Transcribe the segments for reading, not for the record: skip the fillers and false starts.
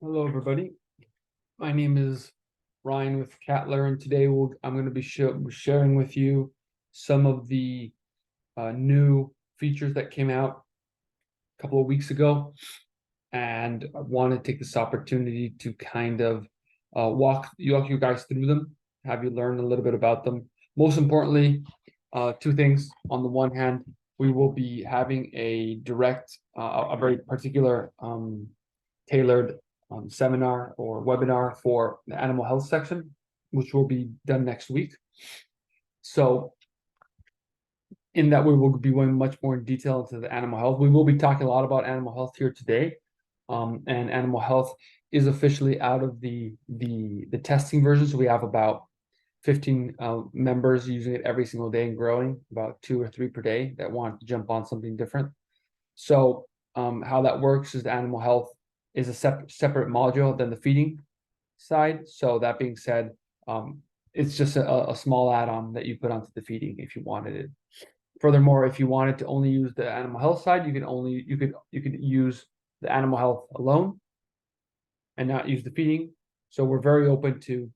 Hello, everybody. My name is Ryan with Catler, and today I'm going to be sharing with you some of the new features that came out a couple of weeks ago. And I want to take this opportunity to kind of walk you guys through them, have you learn a little bit about them. Most importantly, two things. On the one hand, we will be having a very particular tailored seminar or webinar for the animal health section, which will be done next week. So in that we will be going much more in detail into the animal health. We will be talking a lot about animal health here today. And animal health is officially out of the testing version. So we have about 15 members using it every single day and growing, about 2 or 3 per day that want to jump on something different. So how that works is the animal health is a separate module than the feeding side. So that being said, it's just a small add-on that you put onto the feeding if you wanted it. Furthermore, if you wanted to only use the animal health side, you could use the animal health alone and not use the feeding. So we're very open to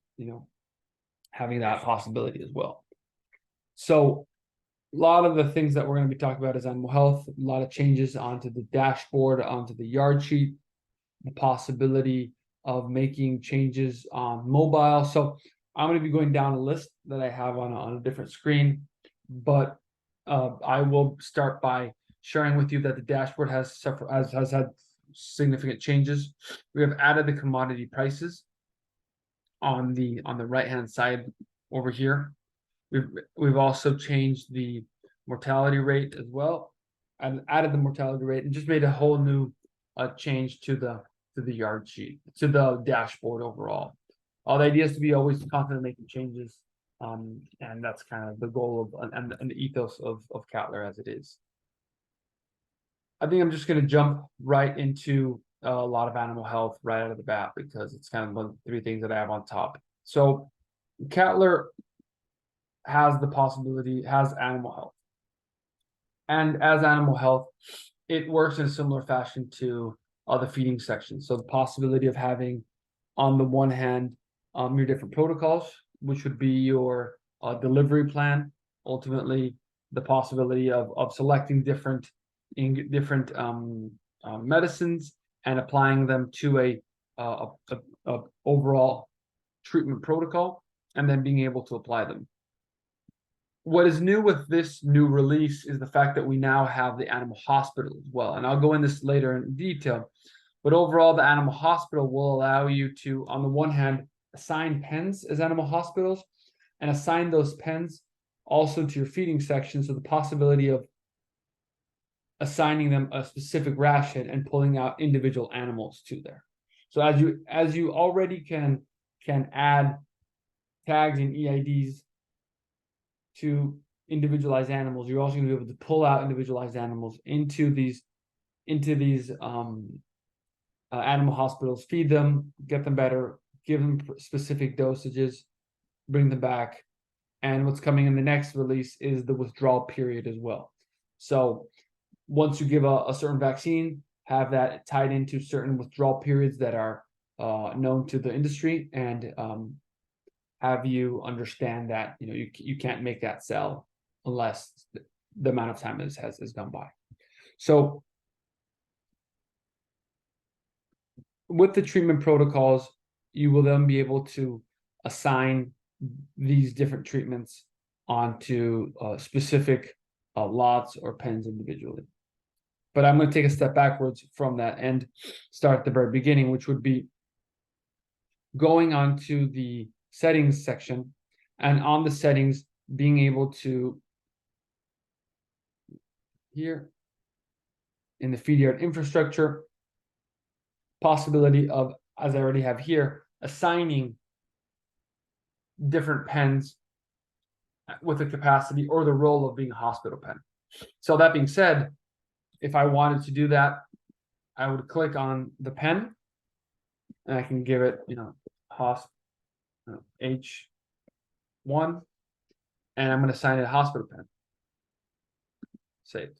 having that possibility as well. So a lot of the things that we're going to be talking about is animal health, a lot of changes onto the dashboard, onto the yard sheet, the possibility of making changes on mobile. So I'm going to be going down a list that I have on a different screen, but I will start by sharing with you that the dashboard has had significant changes. We have added the commodity prices on the right hand side over here. We've also changed the mortality rate as well, and added the mortality rate and just made a whole new change to the yard sheet, to the dashboard overall. The idea is to be always constantly making changes, and that's kind of the goal of and the ethos of Catler as it is. I think I'm just going to jump right into a lot of animal health right out of the bat because it's kind of one of the 3 things that I have on top. So Catler has animal health. And as animal health, it works in a similar fashion to the feeding section. So the possibility of having, on the one hand, your different protocols, which would be your delivery plan. Ultimately, the possibility of selecting different medicines and applying them to a overall treatment protocol, and then being able to apply them. What is new with this new release is the fact that we now have the animal hospital as well. And I'll go in this later in detail. But overall, the animal hospital will allow you to, on the one hand, assign pens as animal hospitals and assign those pens also to your feeding section. So the possibility of assigning them a specific ration and pulling out individual animals to there. So as you already can add tags and EIDs to individualized animals, you're also going to be able to pull out individualized animals into these animal hospitals, feed them, get them better, give them specific dosages, bring them back. And what's coming in the next release is the withdrawal period as well. So once you give a certain vaccine, have that tied into certain withdrawal periods that are known to the industry, and have you understand that you can't make that sell unless the amount of time has gone by. So with the treatment protocols, you will then be able to assign these different treatments onto specific lots or pens individually. But I'm going to take a step backwards from that and start at the very beginning, which would be going on to the settings section, and on the settings being able to, here in the feed yard infrastructure, possibility of, as I already have here, assigning different pens with the capacity or the role of being a hospital pen. So that being said, if I wanted to do that, I would click on the pen and I can give it, H1, and I'm going to assign it a hospital pen. Saved.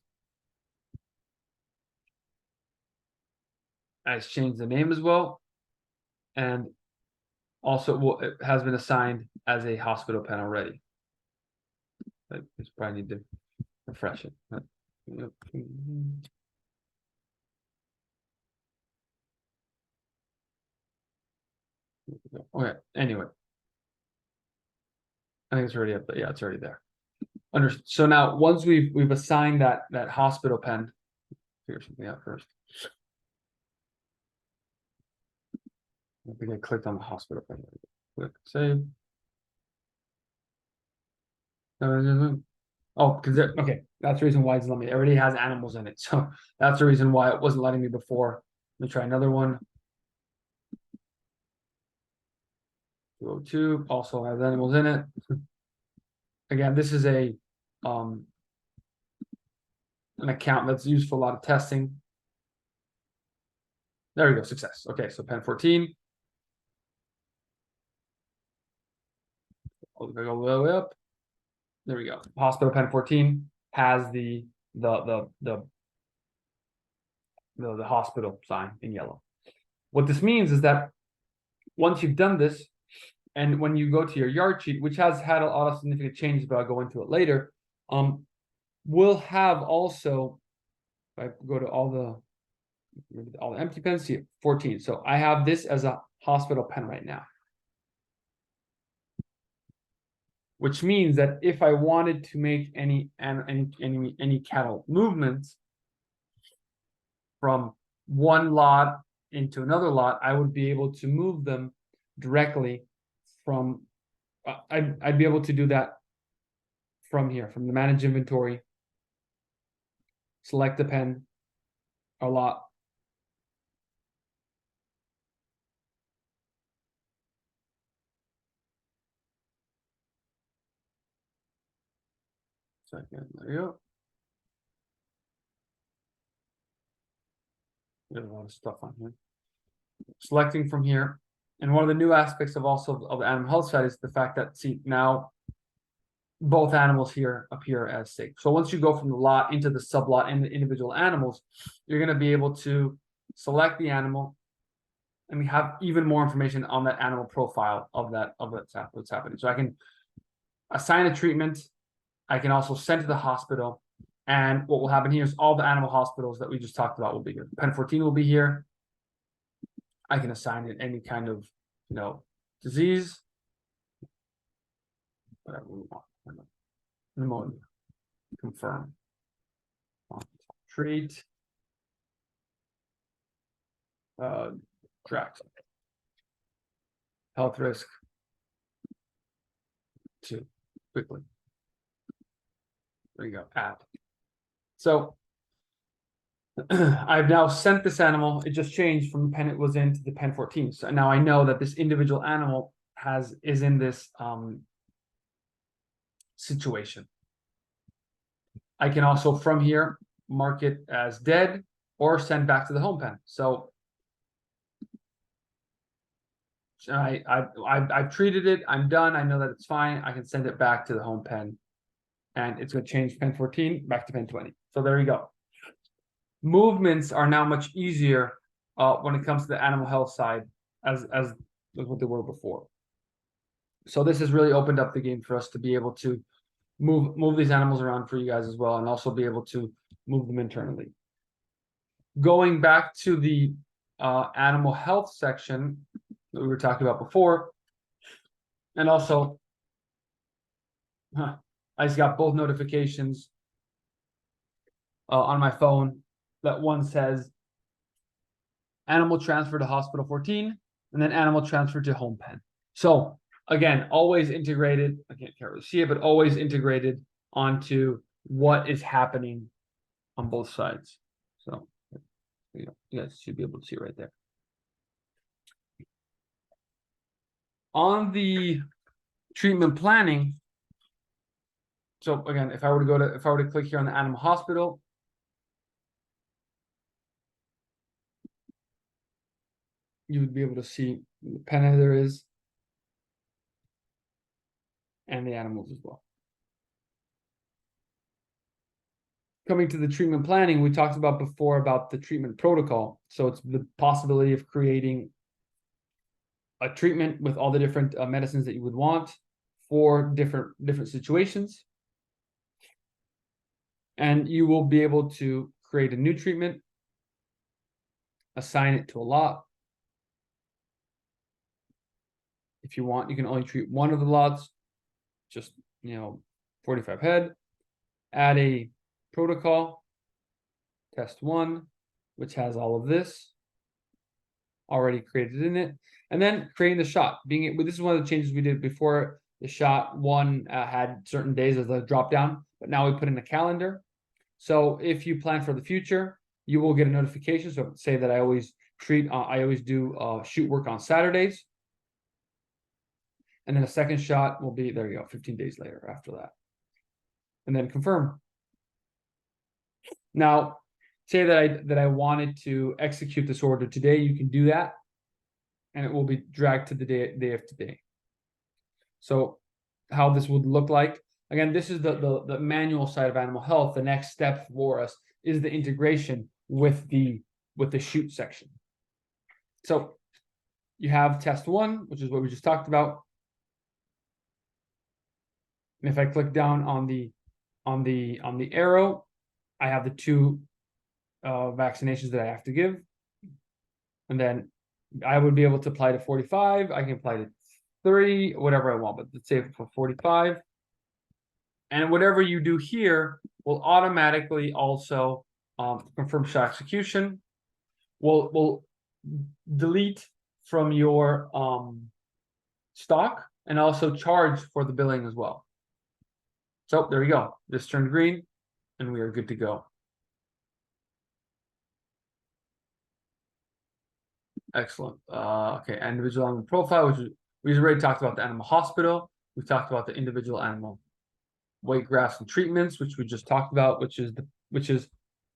I just changed the name as well. and also it has been assigned as a hospital pen already. I just probably need to refresh it. Okay, anyway. I think it's already up, but yeah, it's already there. So now once we've assigned that hospital pen, figure something out first. I think I clicked on the hospital pen. Click save. Oh, because okay, that's the reason why it's letting me. It already has animals in it, so that's the reason why it wasn't letting me before. Let me try another one. 202 also has animals in it. Again, this is an account that's used for a lot of testing. There we go, success. Okay, so pen 14. I'll go all the way up. There we go. Hospital pen 14 has the hospital sign in yellow. What this means is that once you've done this, and when you go to your Yardsheet, which has had a lot of significant changes, but I'll go into it later, we'll have also, if I go to all the empty pens, see 14. So I have this as a hospital pen right now. Which means that if I wanted to make any cattle movements from one lot into another lot, I would be able to move them directly from. I'd be able to do that from here, from the manage inventory. Select the pen, a lot. Second, there you go. There's a lot of stuff on here. Selecting from here, and one of the new aspects of also of the animal health side is the fact that see now both animals here appear as safe. So once you go from the lot into the sublot and the individual animals, you're going to be able to select the animal, and we have even more information on that animal profile of what's happening. So I can assign a treatment. I can also send to the hospital, and what will happen here is all the animal hospitals that we just talked about will be here. Pen 14 will be here. I can assign it any kind of disease, whatever we want. Pneumonia. Confirm. Treat. Track. Health risk. 2. Quickly. There you go. Add. So I've now sent this animal. It just changed from the pen it was in to the pen 14. So now I know that this individual animal is in this situation. I can also from here mark it as dead or send back to the home pen. So I've treated it. I'm done. I know that it's fine. I can send it back to the home pen, and it's going to change pen 14 back to pen 20. So there you go. Movements are now much easier when it comes to the animal health side as what they were before. So this has really opened up the game for us to be able to move these animals around for you guys as well, and also be able to move them internally. Going back to the animal health section that we were talking about before, and also I just got both notifications on my phone. That one says animal transfer to hospital 14, and then animal transfer to home pen. So again, always integrated. I can't really see it, but always integrated onto what is happening on both sides. So you guys should be able to see it right there. On the treatment planning. So again, if I were to click here on the animal hospital, you would be able to see the pen there is, and the animals as well. Coming to the treatment planning, we talked about before about the treatment protocol. So it's the possibility of creating a treatment with all the different medicines that you would want for different situations. And you will be able to create a new treatment, assign it to a lot. If you want, you can only treat one of the lots, just 45 head. Add a protocol, test 1, which has all of this already created in it, and then creating the shot. This is one of the changes we did before. The shot 1 had certain days as a drop down, but now we put in a calendar. So if you plan for the future, you will get a notification. So say that I always do shoot work on Saturdays. And then a second shot will be, there you go, 15 days later after that. And then confirm. Now, say that I wanted to execute this order today, you can do that. And it will be dragged to the day of today. So how this would look like. Again, this is the manual side of animal health. The next step for us is the integration with the shoot section. So you have test 1, which is what we just talked about. And if I click down on the arrow, I have the 2 vaccinations that I have to give. And then I would be able to apply to 45. I can apply to 3, whatever I want, but let's say for 45. And whatever you do here will automatically also confirm shot execution. Will delete from your stock and also charge for the billing as well. So there we go. This turned green, and we are good to go. Excellent. Okay, individual animal profile, which we already talked about the animal hospital. We talked about the individual animal weight graphs and treatments, which we just talked about, which is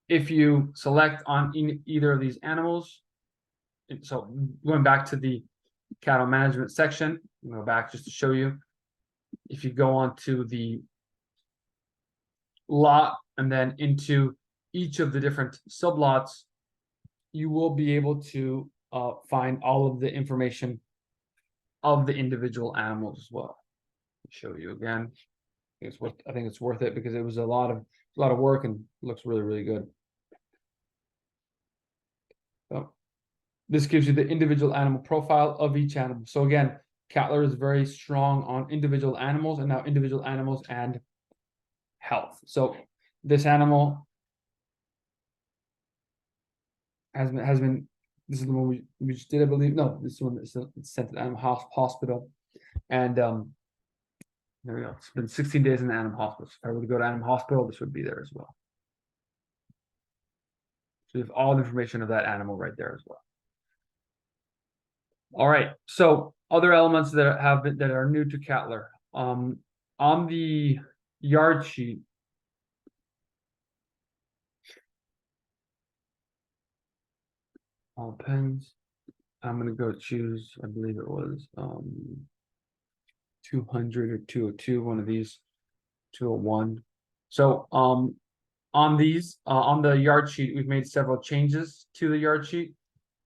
if you select on either of these animals. So going back to the cattle management section, I'll go back just to show you. If you go on to the lot and then into each of the different sublots, you will be able to find all of the information of the individual animals as well. I'll show you again. I think it's worth it because it was a lot of work and looks really, really good. So this gives you the individual animal profile of each animal. So again, Cattler is very strong on individual animals, and now individual animals and health. So this animal has been this is the one we just did, I believe. No, this one is sent to the animal hospital, and there we go. It's been 16 days in the animal hospital. So if I were to go to animal hospital, this would be there as well. So you have all the information of that animal right there as well. All right. So other elements that are new to Cattler. On the Yardsheet, all pens. I'm gonna go choose, I believe it was 200 or 202, one of these, 201. So on these on the Yardsheet, we've made several changes to the Yardsheet.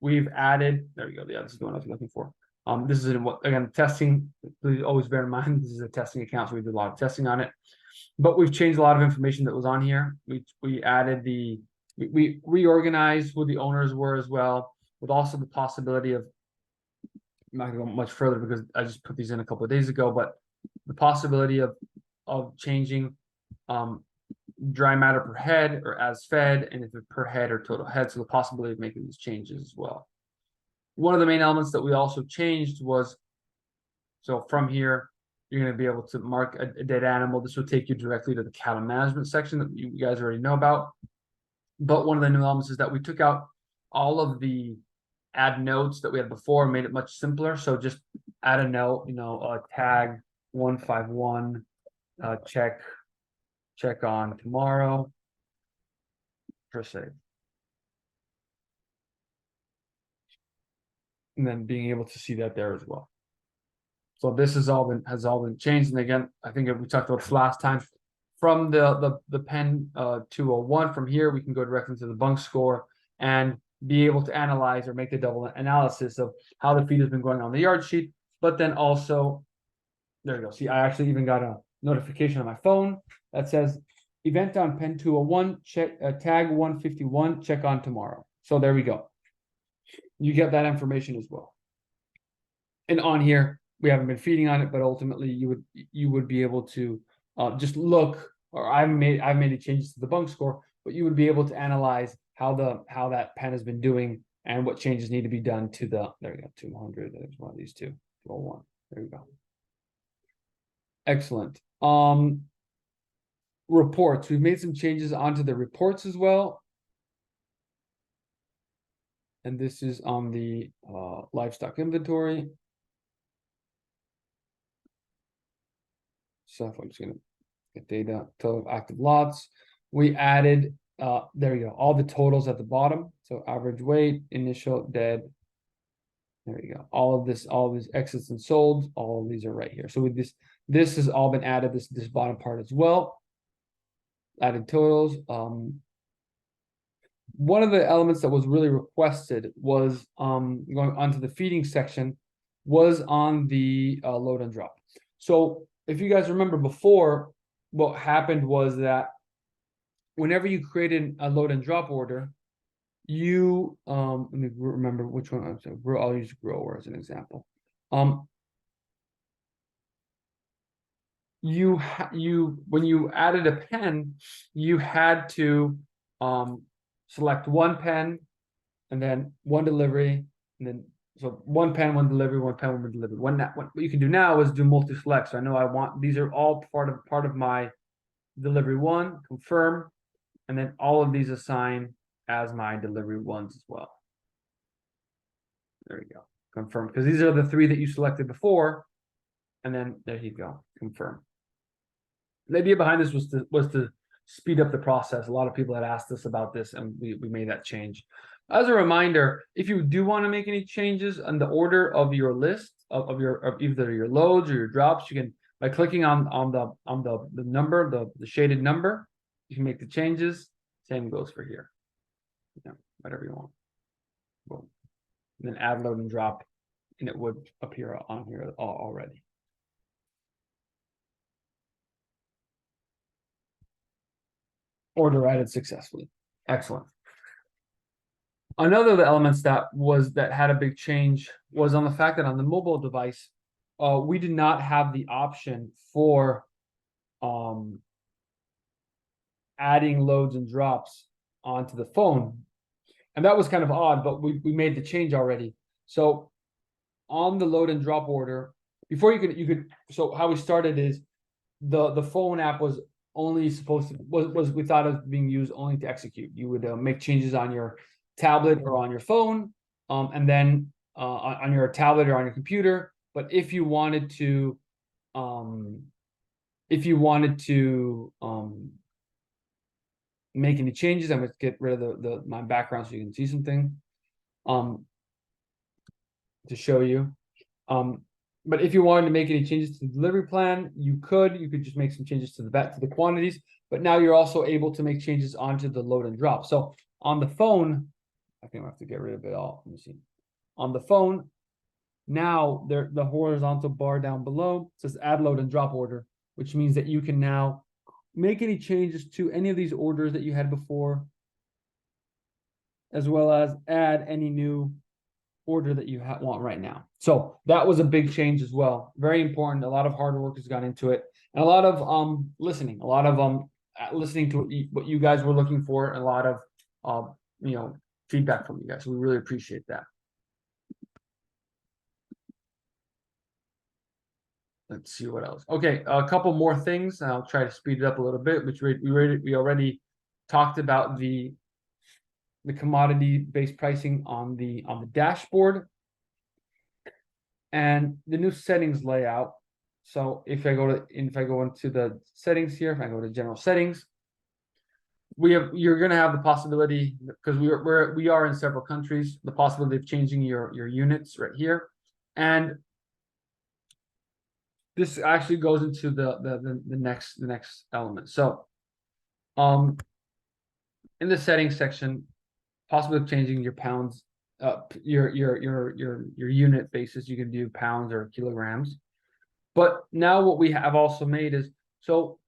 We've added, there we go, yeah, this is the one I was looking for. This is again testing. Please always bear in mind this is a testing account, so we did a lot of testing on it. But we've changed a lot of information that was on here. We added we reorganized who the owners were as well, with also the possibility of, I'm not gonna go much further because I just put these in a couple of days ago, but the possibility of changing dry matter per head or as fed, and if it's per head or total head, so the possibility of making these changes as well. One of the main elements that we also changed was, so from here, you're going to be able to mark a dead animal. This will take you directly to the cattle management section that you guys already know about. But one of the new elements is that we took out all of the add notes that we had before and made it much simpler. So just add a note, tag 151, check on tomorrow, per se. And then being able to see that there as well. So this has all been changed. And again, I think we talked about this last time. From the pen 201, from here we can go directly to the bunk score and be able to analyze or make the double analysis of how the feed has been going on the yard sheet. But then also, there you go. See, I actually even got a notification on my phone that says event on pen 201, check tag 151, check on tomorrow. So there we go. You get that information as well. And on here, we haven't been feeding on it, but ultimately you would be able to just look, or I've made the changes to the bunk score, but you would be able to analyze how that pen has been doing and what changes need to be done to the, there we go, 200, there's one of these two, 201, there we go. Excellent. Reports, we've made some changes onto the reports as well. And this is on the livestock inventory. So I'm just gonna get data, total active lots. We added, there you go, all the totals at the bottom. So average weight, initial, dead. There you go. All of these exits and solds, all of these are right here. So with this has all been added, this bottom part as well. Added totals. One of the elements that was really requested was going onto the feeding section was on the load and drop. So if you guys remember before, what happened was that whenever you created a load and drop order, you let me remember which one. I'll use grower as an example. When you added a pen, you had to select one pen and then one delivery, and then so one pen, one delivery, one pen, one delivery. What you can do now is do multi-select. So I know I want these are all part of my delivery one, confirm, and then all of these assign as my delivery ones as well. There you go, confirm, because these are the three that you selected before, and then there you go, confirm. The idea behind this was to speed up the process. A lot of people had asked us about this, and we made that change. As a reminder, if you do want to make any changes on the order of your list of either your loads or your drops, you can, by clicking on the number, the shaded number, you can make the changes. Same goes for here. Yeah, whatever you want. Boom. And then add load and drop, and it would appear on here already. Order added successfully. Excellent. Another of the elements that had a big change was on the fact that on the mobile device, we did not have the option for adding loads and drops onto the phone. And that was kind of odd, but we made the change already. So on the load and drop order, before you could so how we started is the phone app was only supposed to we thought it was being used only to execute. You would make changes on your tablet or on your phone, and then on your tablet or on your computer. But if you wanted to make any changes, I'm going to get rid of my background so you can see something to show you. But if you wanted to make any changes to the delivery plan, you could just make some changes to the quantities, but now you're also able to make changes onto the load and drop. So on the phone, I think I have to get rid of it all. Let me see. On the phone, now the horizontal bar down below says add load and drop order, which means that you can now make any changes to any of these orders that you had before, as well as add any new order that you want right now. So that was a big change as well. Very important. A lot of hard work has gone into it, and a lot of listening. A lot of listening to what you guys were looking for, and a lot of feedback from you guys. So we really appreciate that. Let's see what else. Okay, a couple more things, and I'll try to speed it up a little bit. Which we already talked about the commodity-based pricing on the dashboard, and the new settings layout. So if I go into the settings here, if I go to general settings, you're going to have the possibility, because we are in several countries, the possibility of changing your units right here, and this actually goes into the next element. So in the settings section, possibly changing your pounds, your unit basis. You can do pounds or kilograms. But now what we have also made is, so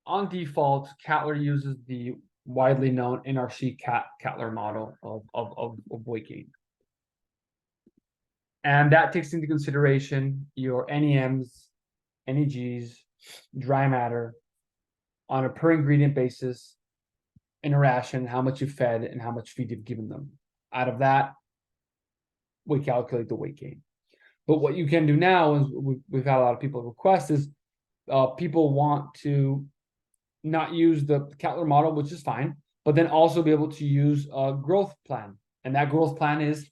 on default, Cattler uses the widely known NRC Cattler model of weight gain. And that takes into consideration your NEMs, NEGs, dry matter on a per ingredient basis in a ration, how much you fed and how much feed you've given them. Out of that, we calculate the weight gain. But what you can do now is we've had a lot of people request is people want to not use the Cattler model, which is fine, but then also be able to use a growth plan. And that growth plan is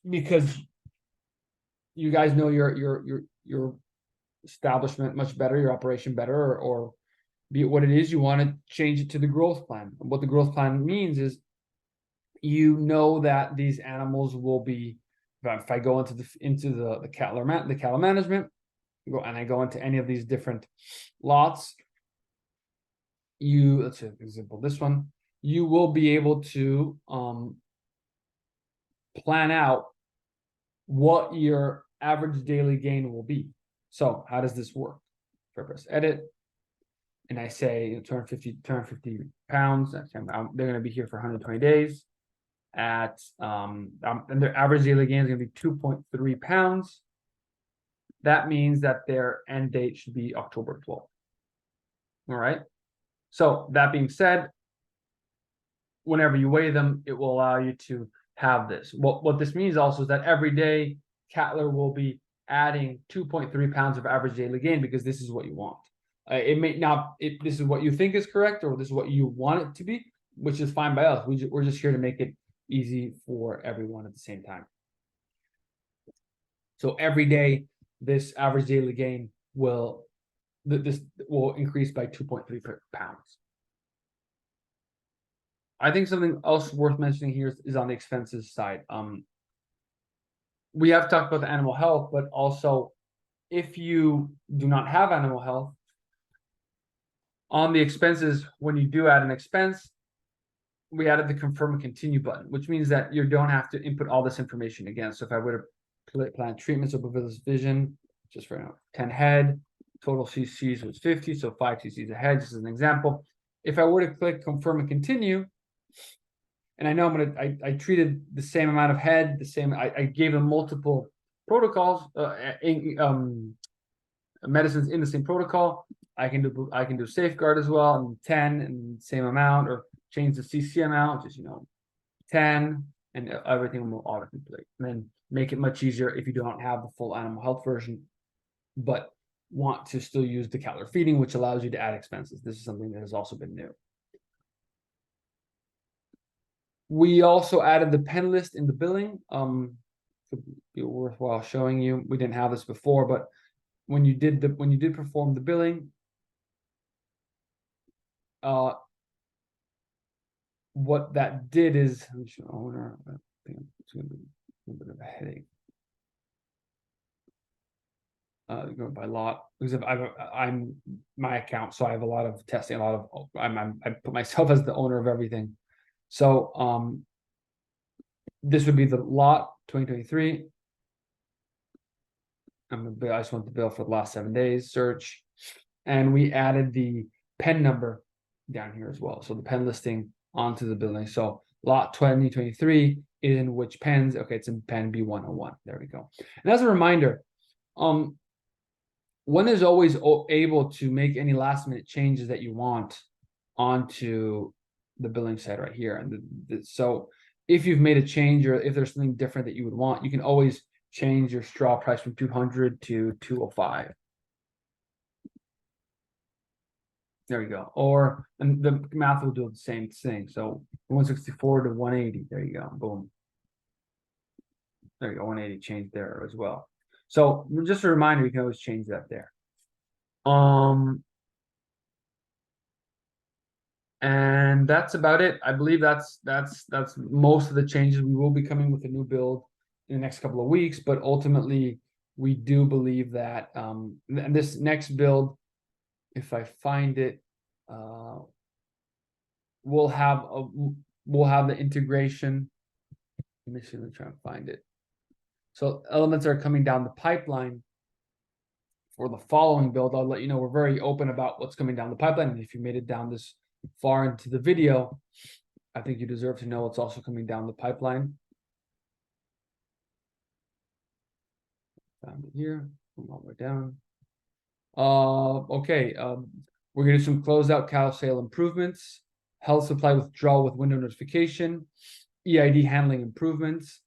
because you guys know your establishment much better, your operation better, or be it what it is, you want to change it to the growth plan. And what the growth plan means is, you know that these animals will be, if I go into the cattle management, and I go into any of these different lots, let's say, for example, this one, you will be able to plan out what your average daily gain will be. So how does this work? If I press edit and I say 250 pounds, they're going to be here for 120 days at and their average daily gain is going to be 2.3 pounds. That means that their end date should be October 12th. All right. So that being said, whenever you weigh them, it will allow you to have this. What this means also is that every day Cattler will be adding 2.3 pounds of average daily gain, because this is what you want. It may not, this is what you think is correct, or this is what you want it to be, which is fine by us. We're just here to make it easy for everyone at the same time. So every day, this average daily gain will increase by 2.3 pounds. I think something else worth mentioning here is on the expenses side. We have talked about the animal health, but also if you do not have animal health, on the expenses, when you do add an expense, we added the confirm and continue button, which means that you don't have to input all this information again. So if I were to plan treatments of Bovillus vision, just for now, 10 head, total cc's was 50, so 5 cc's a head, just as an example. If I were to click confirm and continue, and I know I treated the same amount of head, I gave them multiple protocols, medicines in the same protocol. I can do safeguard as well, and 10 and same amount, or change the CC amount, just 10, and everything will autocomplete. And then make it much easier if you don't have the full animal health version, but want to still use the Cattler feeding, which allows you to add expenses. This is something that has also been new. We also added the pen list in the billing. Could be worthwhile showing you. We didn't have this before, but when you did perform the billing, what that did is, owner, I think it's going to be a little bit of a headache. Going by lot, because I'm my account, so I have a lot of testing, I put myself as the owner of everything. So this would be the lot 2023. I just want the bill for the last 7 days, search, and we added the pen number down here as well. So the pen listing onto the billing. So lot 2023 is in which pens? Okay, it's in pen B101. There we go. And as a reminder, one is always able to make any last minute changes that you want onto the billing side right here. And so if you've made a change, or if there's something different that you would want, you can always change your straw price from 200 to 205. There we go. And the math will do the same thing. So 164 to 180. There you go. Boom. There you go. 180 change there as well. So just a reminder, you can always change that there. And that's about it. I believe that's most of the changes. We will be coming with a new build in the next couple of weeks, but ultimately we do believe that and this next build, if I find it, will have we'll have the integration. Let me see, let me try and find it. So elements are coming down the pipeline for the following build. I'll let you know we're very open about what's coming down the pipeline. And if you made it down this far into the video, I think you deserve to know what's also coming down the pipeline. Found it here, all the way down. Okay, we're gonna do some closeout cattle sale improvements, health supply withdrawal with window notification, EID handling improvements,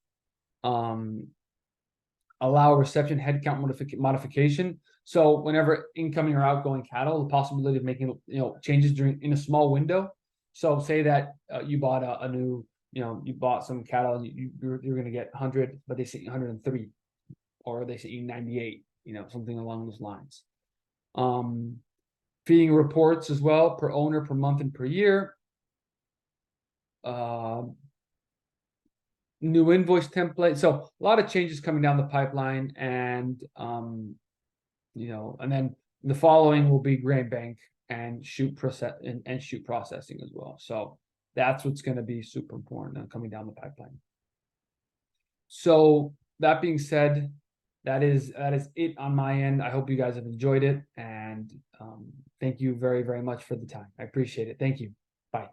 allow reception headcount modification. So whenever incoming or outgoing cattle, the possibility of making changes in a small window. So say that you bought a new, you bought some cattle and you're going to get 100, but they say 103, or they say 98, something along those lines. Feeding reports as well, per owner, per month, and per year. New invoice template. So a lot of changes coming down the pipeline, and and then the following will be grain bank and chute processing as well. So that's what's going to be super important coming down the pipeline. So that being said, that is it on my end. I hope you guys have enjoyed it, and thank you very, very much for the time. I appreciate it. Thank you. Bye.